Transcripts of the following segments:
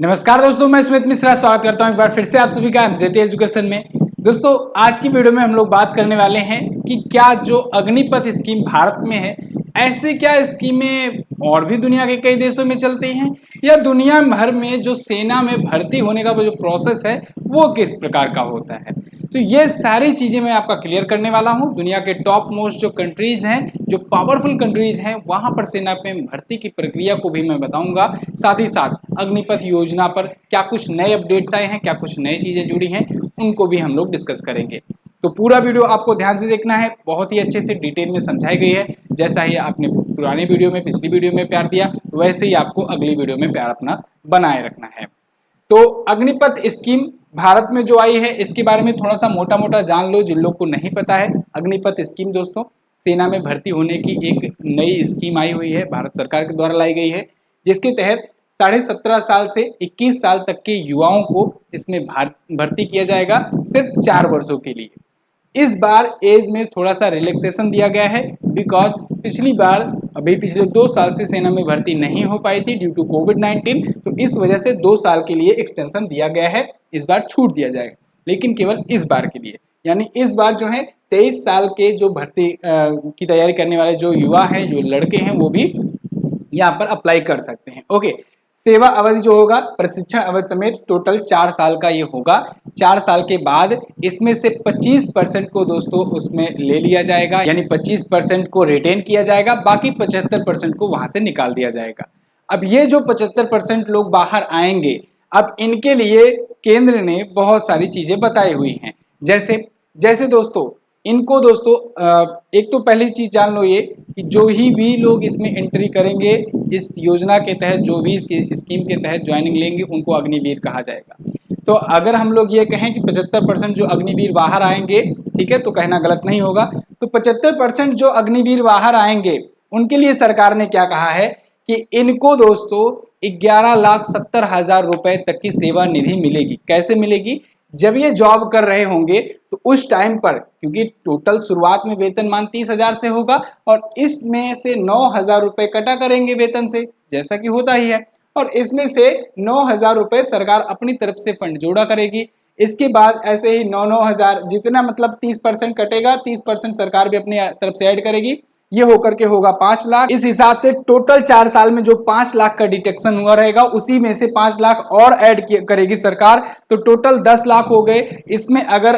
नमस्कार दोस्तों, मैं स्मित मिश्रा स्वागत करता हूं एक बार फिर से आप सभी का एमजेटी एजुकेशन में। दोस्तों, आज की वीडियो में हम लोग बात करने वाले हैं कि क्या जो अग्निपथ स्कीम भारत में है, ऐसे क्या स्कीमें और भी दुनिया के कई देशों में चलती हैं, या दुनिया भर में जो सेना में भर्ती होने का वो जो प्रोसेस है वो किस प्रकार का होता है। तो ये सारी चीज़ें मैं आपका क्लियर करने वाला हूँ। दुनिया के टॉप मोस्ट जो कंट्रीज़ हैं, जो पावरफुल कंट्रीज़ हैं, वहाँ पर सेना में भर्ती की प्रक्रिया को भी मैं बताऊँगा। साथ ही साथ अग्निपथ योजना पर क्या कुछ नए अपडेट्स आए हैं, क्या कुछ नई चीज़ें जुड़ी हैं, उनको भी हम लोग डिस्कस करेंगे। तो पूरा वीडियो आपको ध्यान से देखना है, बहुत ही अच्छे से डिटेल में समझाई गई है। जैसा ही आपने पुराने वीडियो में, पिछली वीडियो में प्यार दिया, वैसे ही आपको अगली वीडियो में प्यार अपना बनाए रखना है। तो अग्निपथ स्कीम भारत में जो आई है, इसके बारे में थोड़ा सा मोटा मोटा जान लो जिन लोग को नहीं पता है। अग्निपथ स्कीम दोस्तों, सेना में भर्ती होने की एक नई स्कीम आई हुई है, भारत सरकार के द्वारा लाई गई है, जिसके तहत 17.5 साल से 21 साल तक के युवाओं को इसमें भर्ती किया जाएगा, सिर्फ 4 वर्षों के लिए। इस बार एज में थोड़ा सा रिलैक्सेशन दिया गया है, बिकॉज पिछली बार पिछले 2 साल से सेना में भर्ती नहीं हो पाई थी ड्यू टू कोविड-19, तो इस वजह से 2 साल के लिए एक्सटेंशन दिया गया है। इस बार छूट दिया जाएगा, लेकिन केवल इस बार के लिए। यानी इस बार जो है 23 साल के जो भर्ती की तैयारी करने वाले जो युवा हैं, जो लड़के हैं, वो भी यहाँ पर अप्लाई कर सकते हैं। ओके, सेवा अवधि जो होगा, प्रशिक्षण अवधि समेत टोटल 4 साल का ये होगा। 4 साल के बाद इसमें से 25% को दोस्तों उसमें ले लिया जाएगा, यानी 25% को रिटेन किया जाएगा, बाकी 75% को वहां से निकाल दिया जाएगा। अब ये जो 75% लोग बाहर आएंगे, अब इनके लिए केंद्र ने बहुत सारी चीजें बताई हुई हैं। जैसे जैसे दोस्तों, इनको दोस्तों एक तो पहली चीज जान लो ये कि जो ही भी लोग इसमें एंट्री करेंगे, इस योजना के तहत जो भी इसकी स्कीम के तहत ज्वाइनिंग लेंगे, उनको अग्निवीर कहा जाएगा। तो अगर हम लोग ये कहें कि 75% जो अग्निवीर बाहर आएंगे, ठीक है, तो कहना गलत नहीं होगा। तो 75% जो अग्निवीर बाहर आएंगे, उनके लिए सरकार ने क्या कहा है कि इनको दोस्तों 11,70,000 रुपए तक की सेवा निधि मिलेगी। कैसे मिलेगी? जब ये जॉब कर रहे होंगे तो उस टाइम पर, क्योंकि टोटल शुरुआत में वेतनमान 30,000 से होगा और इसमें से 9,000 रुपए कटा करेंगे वेतन से, जैसा कि होता ही है, और इसमें से 9,000 रुपए सरकार अपनी तरफ से फंड जोड़ा करेगी। इसके बाद ऐसे ही 9,000 जितना, मतलब 30% कटेगा, 30% सरकार भी अपनी तरफ से ऐड करेगी, ये होकर के होगा 5 लाख। इस हिसाब से टोटल 4 साल में जो 5 लाख का डिटेक्शन हुआ रहेगा, उसी में से 5 लाख और ऐड करेगी सरकार, तो टोटल 10 लाख हो गए। इसमें अगर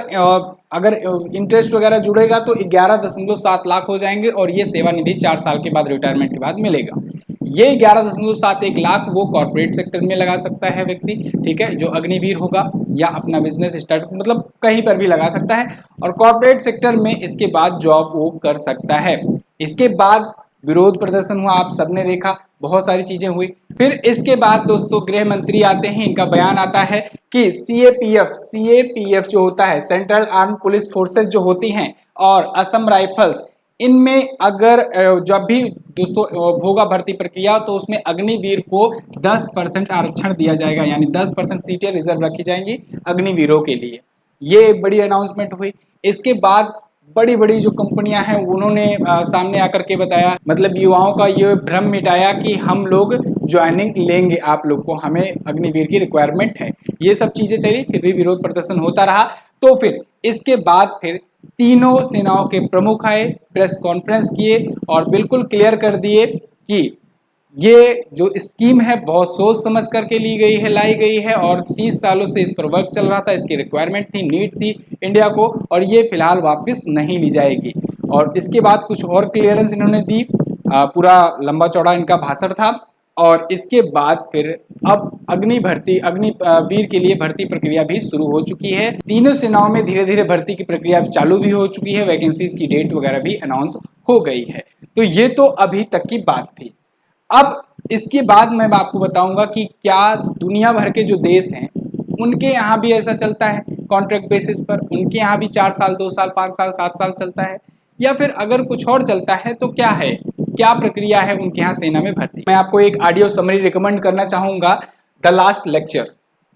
इंटरेस्ट वगैरह जुड़ेगा तो 11.7 लाख हो जाएंगे, और ये सेवा निधि 4 साल के बाद, रिटायरमेंट के बाद मिलेगा। ये 11.71 लाख वो कॉर्पोरेट सेक्टर में लगा सकता है व्यक्ति, ठीक है, जो अग्निवीर होगा, या अपना बिजनेस स्टार्ट, मतलब कहीं पर भी लगा सकता है, और कॉर्पोरेट सेक्टर में इसके बाद जॉब वो कर सकता है। इसके बाद विरोध प्रदर्शन हुआ, आप सबने देखा, बहुत सारी चीजें हुई। फिर इसके बाद दोस्तों गृह मंत्री आते हैं, इनका बयान आता है कि सीएपीएफ जो होता है, सेंट्रल आर्म पुलिस फोर्सेस जो होती हैं, और असम राइफल्स, इनमें अगर जब भी दोस्तों होगा भर्ती प्रक्रिया, तो उसमें अग्निवीर को 10% आरक्षण दिया जाएगा, यानी 10% सीटें रिजर्व रखी जाएंगी अग्निवीरों के लिए। ये बड़ी अनाउंसमेंट हुई। इसके बाद बड़ी बड़ी जो कंपनियां हैं, उन्होंने सामने आकर के बताया, मतलब युवाओं का ये भ्रम मिटाया कि हम लोग ज्वाइनिंग लेंगे, आप लोग को, हमें अग्निवीर की रिक्वायरमेंट है। ये सब चीजें चली, फिर भी विरोध प्रदर्शन होता रहा। तो फिर इसके बाद फिर तीनों सेनाओं के प्रमुख आए, प्रेस कॉन्फ्रेंस किए और बिल्कुल क्लियर कर दिए कि ये जो स्कीम है बहुत सोच समझ करके लाई गई है, और 30 सालों से इस पर वर्क चल रहा था, इसकी रिक्वायरमेंट थी, नीड थी इंडिया को, और ये फिलहाल वापस नहीं ली जाएगी। और इसके बाद कुछ और क्लियरेंस इन्होंने दी, पूरा लंबा चौड़ा इनका भाषण था। और इसके बाद फिर अब अग्निवीर के लिए भर्ती प्रक्रिया भी शुरू हो चुकी है। तीनों सेनाओं में धीरे धीरे भर्ती की प्रक्रिया चालू भी हो चुकी है, वैकेंसीज की डेट वगैरह भी अनाउंस हो गई है। तो ये तो अभी तक की बात थी। अब इसके बाद मैं आपको बताऊंगा कि क्या दुनिया भर के जो देश हैं, उनके यहाँ भी ऐसा चलता है कॉन्ट्रैक्ट बेसिस पर, उनके यहाँ भी 4 साल, 2 साल, 5 साल, 7 साल चलता है, या फिर अगर कुछ और चलता है तो क्या है, क्या प्रक्रिया है उनके यहाँ सेना में भर्ती। मैं आपको एक ऑडियो समरी रिकमेंड करना चाहूंगा, द लास्ट लेक्चर।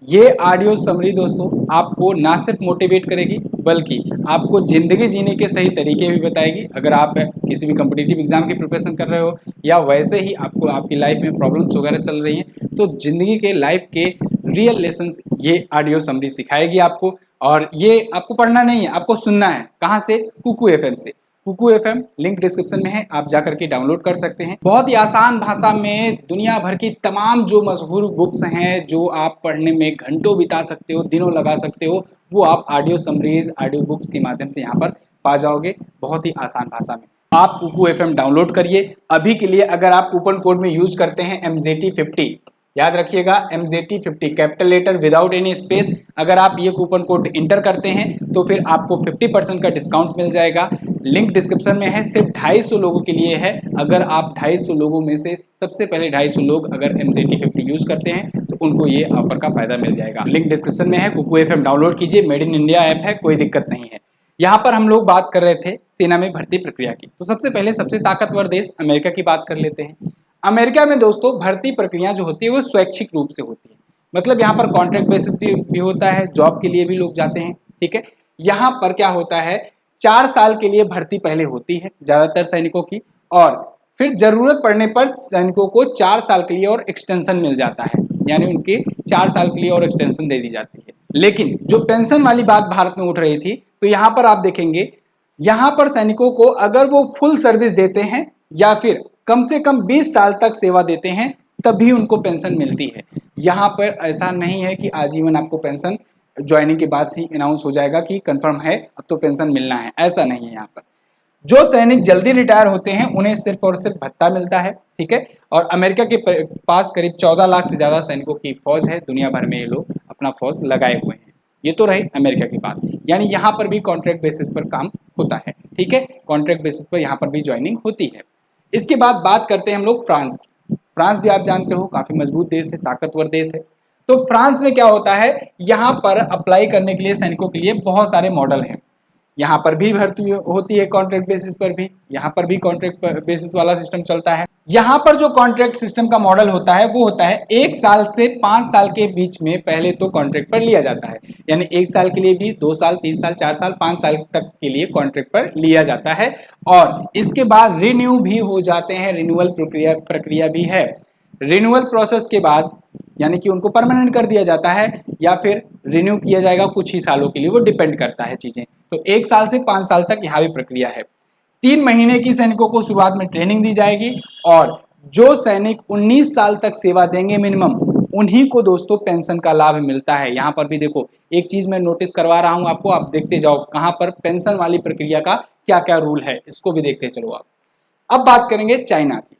ये ऑडियो समरी दोस्तों आपको ना सिर्फ मोटिवेट करेगी, बल्कि आपको जिंदगी जीने के सही तरीके भी बताएगी। अगर आप किसी भी कॉम्पिटिटिव एग्जाम की प्रिपरेशन कर रहे हो, या वैसे ही आपको आपकी लाइफ में प्रॉब्लम्स वगैरह चल रही हैं, तो जिंदगी के लाइफ के रियल लेसन्स ये ऑडियो समरी सिखाएगी आपको। और ये आपको पढ़ना नहीं है, आपको सुनना है। कहाँ से? कुकू एफएम से। कुकू एफएम लिंक डिस्क्रिप्शन में है, आप जाकर के डाउनलोड कर सकते हैं। बहुत ही आसान भाषा में दुनिया भर की तमाम जो मशहूर बुक्स हैं, जो आप पढ़ने में घंटों बिता सकते हो, दिनों लगा सकते हो, वो आप ऑडियो समरीज, ऑडियो बुक्स के माध्यम से यहाँ पर पा जाओगे बहुत ही आसान भाषा में। आप कुकू एफएम डाउनलोड करिए अभी के लिए। अगर आप कूपन कोड में यूज करते हैं MZT50, याद रखिएगा MZT50 capital letter without any space, अगर आप ये कूपन कोड इंटर करते हैं तो फिर आपको 50% का डिस्काउंट मिल जाएगा। लिंक डिस्क्रिप्शन में है, सिर्फ 250 लोगों के लिए है। अगर आप 250 लोगों में से सबसे पहले 250 लोग अगर MZT50 यूज करते हैं तो उनको ये ऑफर का फायदा मिल जाएगा। लिंक डिस्क्रिप्शन में है, कुकू एफएम डाउनलोड कीजिए, मेड इन इंडिया ऐप है, कोई दिक्कत नहीं है। यहाँ पर हम लोग बात कर रहे थे सेना में भर्ती प्रक्रिया की, तो सबसे पहले सबसे ताकतवर देश अमेरिका की बात कर लेते हैं। अमेरिका में दोस्तों भर्ती प्रक्रिया जो होती है वो स्वैच्छिक रूप से होती है, मतलब यहाँ पर कॉन्ट्रैक्ट बेसिस भी होता है, जॉब के लिए भी लोग जाते हैं, ठीक है। यहाँ पर क्या होता है, 4 साल के लिए भर्ती पहले होती है ज़्यादातर सैनिकों की, और फिर जरूरत पड़ने पर सैनिकों को 4 साल के लिए और एक्सटेंशन मिल जाता है, यानी उनके 4 साल के लिए और एक्सटेंशन दे दी जाती है। लेकिन जो पेंशन वाली बात भारत में उठ रही थी, तो यहाँ पर आप देखेंगे, यहाँ पर सैनिकों को अगर वो फुल सर्विस देते हैं या फिर कम से कम 20 साल तक सेवा देते हैं तभी उनको पेंशन मिलती है। यहाँ पर ऐसा नहीं है कि आजीवन आपको पेंशन ज्वाइनिंग के बाद ही अनाउंस हो जाएगा कि कंफर्म है अब तो पेंशन मिलना है, ऐसा नहीं है। यहाँ पर जो सैनिक जल्दी रिटायर होते हैं उन्हें सिर्फ और सिर्फ भत्ता मिलता है, ठीक है। और अमेरिका के पास करीब 14 लाख से ज़्यादा सैनिकों की फौज है, दुनिया भर में ये लोग अपना फौज लगाए हुए हैं। ये तो रही अमेरिका की बात, यानी यहाँ पर भी कॉन्ट्रैक्ट बेसिस पर काम होता है, ठीक है। कॉन्ट्रैक्ट बेसिस पर यहाँ पर भी ज्वाइनिंग होती है। इसके बाद बात करते हैं हम लोग फ्रांस की। फ्रांस भी आप जानते हो काफ़ी मजबूत देश है, ताकतवर देश है। तो फ्रांस में क्या होता है, यहाँ पर अप्लाई करने के लिए सैनिकों के लिए बहुत सारे मॉडल हैं। यहाँ पर भी भर्ती होती है कॉन्ट्रैक्ट बेसिस पर भी, यहाँ पर भी कॉन्ट्रैक्ट बेसिस वाला सिस्टम चलता है। यहाँ पर जो कॉन्ट्रैक्ट सिस्टम का मॉडल होता है वो होता है 1 साल से 5 साल के बीच में पहले तो कॉन्ट्रैक्ट पर लिया जाता है, यानी 1 साल के लिए भी, 2 साल, 3 साल, 4 साल, 5 साल तक के लिए कॉन्ट्रैक्ट पर लिया जाता है। और इसके बाद रिन्यू भी हो जाते हैं, रिन्यूअल प्रक्रिया भी है। रिन्यूअल प्रोसेस के बाद यानी कि उनको परमानेंट कर दिया जाता है या फिर रिन्यू किया जाएगा कुछ ही सालों के लिए, वो डिपेंड करता है चीज़ें। तो 1 साल से 5 साल तक यहाँ भी प्रक्रिया है। 3 महीने की सैनिकों को शुरुआत में ट्रेनिंग दी जाएगी और जो सैनिक 19 साल तक सेवा देंगे मिनिमम, उन्हीं को दोस्तों पेंशन का लाभ मिलता है। यहाँ पर भी देखो एक चीज़ मैं नोटिस करवा रहा हूँ आपको, आप देखते जाओ कहाँ पर पेंशन वाली प्रक्रिया का क्या क्या रूल है, इसको भी देखते चलो आप। अब बात करेंगे चाइना की।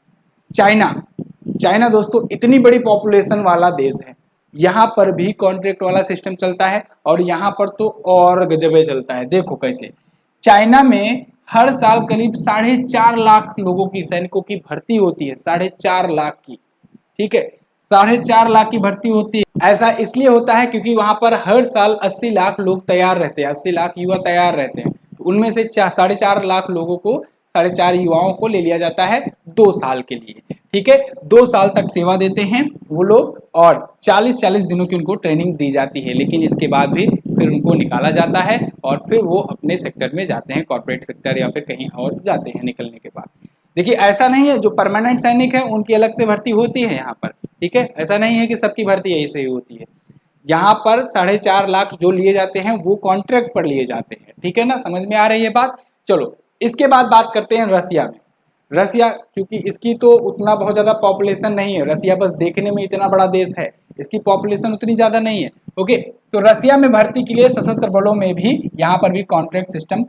चाइना दोस्तों इतनी बड़ी पॉपुलेशन वाला देश है, यहाँ पर भी कॉन्ट्रैक्ट वाला सिस्टम चलता है और यहाँ पर तो और गजबे चलता है। देखो कैसे चाइना में हर साल करीब 4.5 लाख लोगों की, सैनिकों की भर्ती होती है, 4.5 लाख की, ठीक है, 4.5 लाख की भर्ती होती है। ऐसा इसलिए होता है क्योंकि वहां पर हर साल 80 लाख लोग तैयार रहते हैं, 80 लाख युवा तैयार रहते हैं। तो उनमें से 4.5 लाख लोगों को, 4.5 युवाओं को ले लिया जाता है 2 साल के लिए, ठीक है। 2 साल तक सेवा देते हैं वो लोग और 40-40 दिनों की उनको ट्रेनिंग दी जाती है, लेकिन इसके बाद भी फिर उनको निकाला जाता है और फिर वो अपने सेक्टर में जाते हैं, कॉर्पोरेट सेक्टर या फिर कहीं और जाते हैं निकलने के बाद। देखिए ऐसा नहीं है जो परमानेंट सैनिक है उनकी अलग से भर्ती होती है यहाँ पर, ठीक है, ऐसा नहीं है कि सबकी भर्ती ऐसे ही होती है। यहाँ पर 4.5 लाख जो लिए जाते हैं वो कॉन्ट्रैक्ट पर लिए जाते हैं, ठीक है ना, समझ में आ रही है बात। चलो इसके बाद बात करते हैं रसिया में। रसिया क्योंकि इसकी तो उतना बहुत ज़्यादा पॉपुलेशन नहीं है, रसिया बस देखने में इतना बड़ा देश है, इसकी पॉपुलेशन उतनी ज़्यादा नहीं है, ओके। तो रसिया में भर्ती के लिए सशस्त्र बलों में भी यहाँ पर भी कॉन्ट्रैक्ट सिस्टम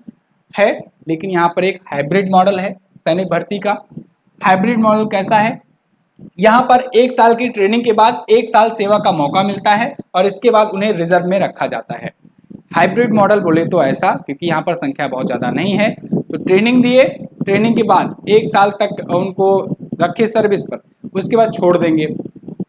है, लेकिन यहाँ पर एक हाइब्रिड मॉडल है सैनिक भर्ती का। हाइब्रिड मॉडल कैसा है, यहाँ पर 1 साल की ट्रेनिंग के बाद 1 साल सेवा का मौका मिलता है और इसके बाद उन्हें रिजर्व में रखा जाता है। हाइब्रिड मॉडल बोले तो ऐसा क्योंकि यहाँ पर संख्या बहुत ज़्यादा नहीं है, तो ट्रेनिंग दिए, ट्रेनिंग के बाद 1 साल तक उनको रखे सर्विस पर, उसके बाद छोड़ देंगे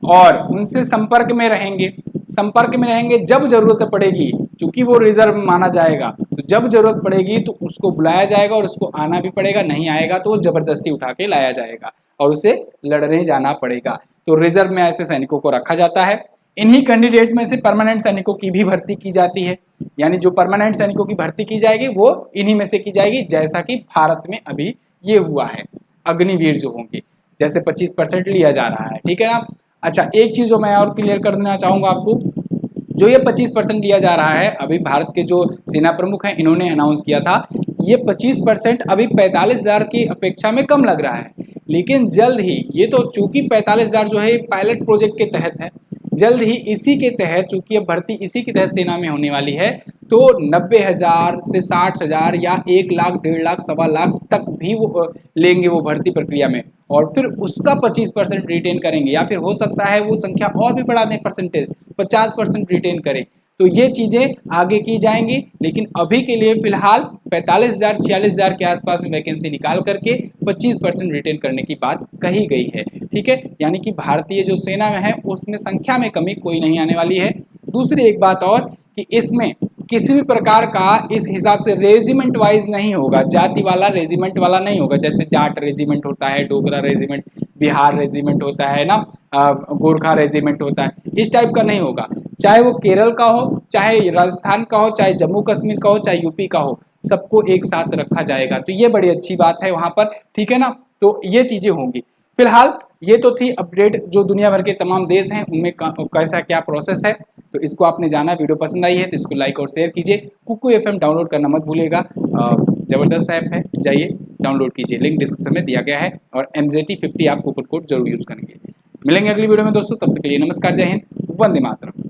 और उनसे संपर्क में रहेंगे। जब जरूरत पड़ेगी, चूंकि वो रिजर्व माना जाएगा, तो जब जरूरत पड़ेगी तो उसको बुलाया जाएगा और उसको आना भी पड़ेगा, नहीं आएगा तो वो जबरदस्ती उठा के लाया जाएगा और उसे लड़ने जाना पड़ेगा। तो रिजर्व में ऐसे सैनिकों को रखा जाता है। इन्हीं कैंडिडेट में से परमानेंट सैनिकों की भी भर्ती की जाती है, यानी जो परमानेंट सैनिकों की भर्ती की जाएगी वो इन्हीं में से की जाएगी, जैसा कि भारत में अभी ये हुआ है। अग्निवीर जो होंगे जैसे 25% लिया जा रहा है, ठीक है ना। अच्छा, एक चीज़ जो मैं और क्लियर कर देना चाहूँगा आपको, जो ये 25% दिया जा रहा है, अभी भारत के जो सेना प्रमुख हैं इन्होंने अनाउंस किया था, ये 25% अभी 45,000 की अपेक्षा में कम लग रहा है। लेकिन जल्द ही, ये तो चूंकि 45,000 जो है पायलट प्रोजेक्ट के तहत है, जल्द ही इसी के तहत, चूंकि अब भर्ती इसी के तहत सेना में होने वाली है, तो 90,000 से 60,000 या 1 लाख, 1.5 लाख, 1.25 लाख तक भी वो लेंगे वो भर्ती प्रक्रिया में, और फिर उसका 25% रिटेन करेंगे, या फिर हो सकता है वो संख्या और भी बढ़ा दें, परसेंटेज 50% रिटेन करें। तो ये चीज़ें आगे की जाएंगी, लेकिन अभी के लिए फिलहाल 45,000 46,000 के आसपास में वैकेंसी निकाल करके 25% रिटेन करने की बात कही गई है। ठीक है, यानी कि भारतीय जो सेना में है उसमें संख्या में कमी कोई नहीं आने वाली है। दूसरी एक बात और कि इसमें किसी भी प्रकार का इस हिसाब से रेजिमेंट वाइज नहीं होगा, जाति वाला रेजिमेंट वाला नहीं होगा, जैसे जाट रेजिमेंट होता है, डोगरा रेजिमेंट, बिहार रेजिमेंट होता है ना, गोरखा रेजिमेंट होता है, इस टाइप का नहीं होगा। चाहे वो केरल का हो, चाहे राजस्थान का हो, चाहे जम्मू कश्मीर का हो, चाहे यूपी का हो, सबको एक साथ रखा जाएगा। तो ये बड़ी अच्छी बात है वहाँ पर, ठीक है ना। तो ये चीज़ें होंगी। फिलहाल ये तो थी अपडेट, जो दुनिया भर के तमाम देश हैं उनमें कैसा क्या प्रोसेस है, तो इसको आपने जाना। वीडियो पसंद आई है तो इसको लाइक और शेयर कीजिए। कुकू एफएम डाउनलोड करना मत भूलिएगा, ज़बरदस्त ऐप है, जाइए डाउनलोड कीजिए, लिंक डिस्क्रिप्शन में दिया गया है। और MZT50 आप कूपन कोड जरूर यूज़ करेंगे। मिलेंगे अगली वीडियो में दोस्तों, तब तक के लिए नमस्कार, जय हिंद, वंदे मातरम।